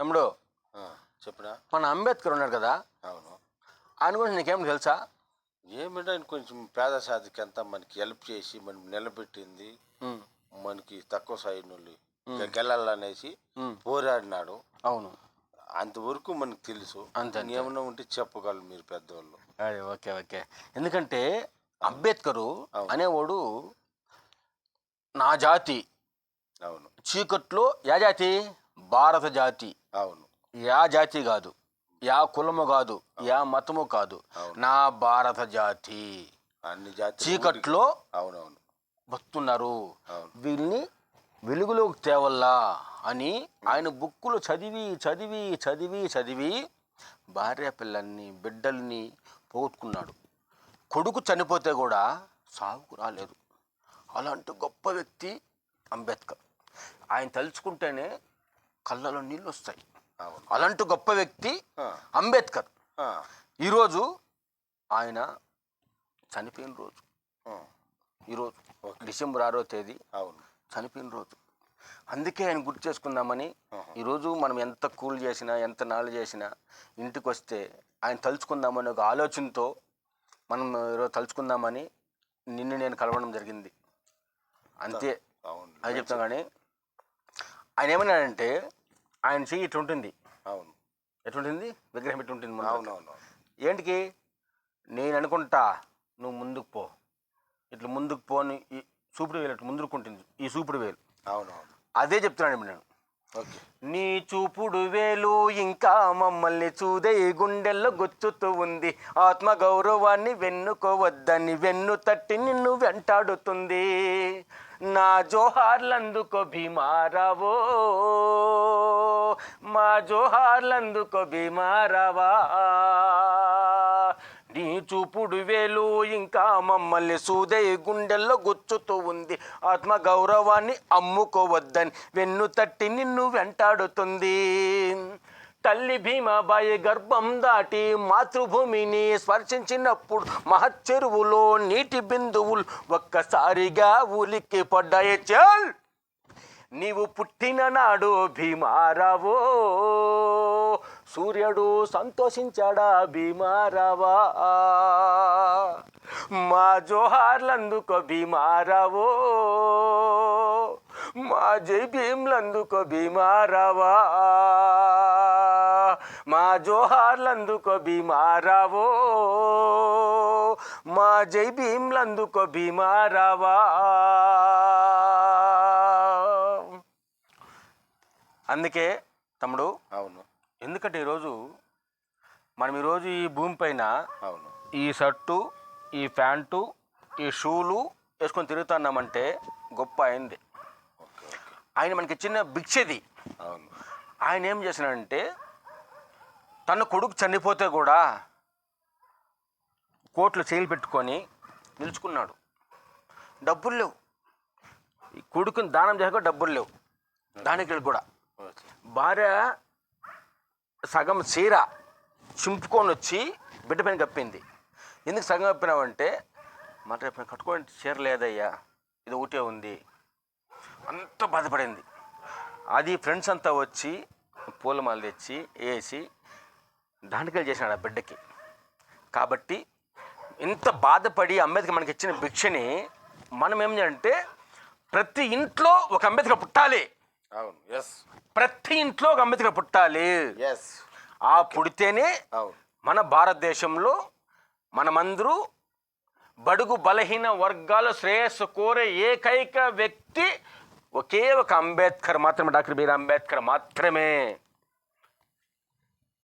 తమ్ముడు చెప్పినా మన అంబేద్కర్ ఉన్నాడు కదా, అవును. ఆయన గురించి నీకేం తెలుసా? ఏమిటో ఆయన కొంచెం పేద సాధికి అంతా మనకి హెల్ప్ చేసి మనం నిలబెట్టింది, మనకి తక్కువ స్థాయి గెలాలనేసి పోరాడినాడు. అవును, అంతవరకు మనకు తెలుసు. అంతే. ఏమన్నా ఉంటే చెప్పగలరు మీరు పెద్దవాళ్ళు. అదే ఓకే ఓకే. ఎందుకంటే అంబేద్కరు అనేవాడు నా జాతి, అవును, చీకట్లో యా జాతి? భారత జాతి. అవును, యా జాతి కాదు, యా కులము కాదు, యా మతము కాదు, నా భారత జాతి. అన్ని జాతి చీకట్లో అవునవును వస్తున్నారు, వీళ్ళని వెలుగులోకి తేవల్లా అని ఆయన బుక్కులు చదివి చదివి చదివి చదివి భార్య పిల్లల్ని బిడ్డల్ని పోగొట్టుకున్నాడు. కొడుకు చనిపోతే కూడా సాగుకు రాలేదు. అలాంటి గొప్ప వ్యక్తి అంబేద్కర్. ఆయన తలుచుకుంటేనే కళ్ళలో నీళ్ళు వస్తాయి. అలాంటి గొప్ప వ్యక్తి అంబేద్కర్. ఈరోజు ఆయన చనిపోయిన రోజు, ఈరోజు డిసెంబర్ 6వ తేదీ చనిపోయిన రోజు. అందుకే ఆయన గుర్తు చేసుకుందామని ఈరోజు మనం ఎంత కూల్ చేసినా ఎంత నాలు చేసినా ఇంటికి వస్తే ఆయన తలుచుకుందామని ఒక ఆలోచనతో మనం ఈరోజు తలుచుకుందామని నిన్ను నేను కలవడం జరిగింది. అంతే, అది చెప్తాం. కానీ ఆయన ఏమన్నాడంటే, ఆయన చెయ్యి ఇటు ఉంటుంది. అవును, ఎటుంటుంది? విగ్రహం ఇటు ఉంటుంది. అవునవును. ఏంటికి? నేను అనుకుంటా, నువ్వు ముందుకు పో, ఇట్లా ముందుకు పోని ఈ చూపుడు వేలు ఇట్లా ముందుకుంటుంది, ఈ చూపుడు వేలు. అవునవును, అదే చెప్తున్నాను నేను. నీ చూపుడు వేలు ఇంకా మమ్మల్ని చూదే గుండెల్లో గుచ్చుతూ ఉంది, ఆత్మగౌరవాన్ని వెన్నుకోవద్దని వెన్ను తట్టి నిన్ను వెంటాడుతుంది. నా జోహార్లందుకో భీమారావో, మా జోహార్లందుకో భీమారావా. నీ చూపుడు వేలు ఇంకా మమ్మల్ని సూదే గుండెల్లో గుచ్చుతూ ఉంది, ఆత్మగౌరవాన్ని అమ్ముకోవద్దని వెన్ను తట్టి నిన్ను వెంటాడుతుంది. తల్లి భీమాబాయి గర్భం దాటి మాతృభూమిని స్పర్శించినప్పుడు మహచ్చెరువులో నీటి బిందువులు ఒక్కసారిగా ఉలిక్కి పడ్డాయి. చల్, నీవు పుట్టిన నాడు భీమారావో, సూర్యుడు సంతోషించాడా భీమారావా. మా జోహార్లందుకో భీమారావో, మా జై భీమ్లందుకో భీమారావా, మా జోహార్లందుకో భీమారావో, మా జై భీమ్లందుకో భీమారావా. అందుకే తమ్ముడు, అవును, ఎందుకంటే ఈరోజు మనం ఈరోజు ఈ భూమి పైన అవును ఈ షర్టు, ఈ ప్యాంటు, ఈ షూలు వేసుకొని తిరుగుతున్నామంటే గొప్ప అయింది. ఆయన మనకి చిన్న భిక్షది. అవును, ఆయన ఏం చేసినాడంటే, తన కొడుకు చనిపోతే కూడా కోట్లు చేయిలు పెట్టుకొని నిలుచుకున్నాడు. డబ్బులు లేవు, ఈ కొడుకుని దానం చేయక డబ్బులు లేవు. దానికి కూడా భార్య సగం చీర చింపుకొని వచ్చి బిడ్డ పైన కప్పింది. ఎందుకు సగం కప్పినావంటే, మాట కట్టుకోవడానికి చీర లేదయ్యా, ఇది ఒకటే ఉంది. అంత బాధపడింది. అది ఫ్రెండ్స్ అంతా వచ్చి పూలమాల తెచ్చి వేసి దానికలు చేసినాడు ఆ బిడ్డకి. కాబట్టి ఇంత బాధపడి అంబేద్కర్ మనకి ఇచ్చిన భిక్షని మనం ఏం చేయాలంటే, ప్రతి ఇంట్లో ఒక అంబేద్కర్ పుట్టాలి. అవును, ఎస్, ప్రతి ఇంట్లో ఒక అంబేద్కర్ పుట్టాలి. ఎస్, ఆ పుడితేనే మన భారతదేశంలో మనమందరూ బడుగు బలహీన వర్గాల శ్రేయస్సు కోరే ఏకైక వ్యక్తి ఒకే ఒక అంబేద్కర్ మాత్రమే, డాక్టర్ బిఆర్ అంబేద్కర్ మాత్రమే.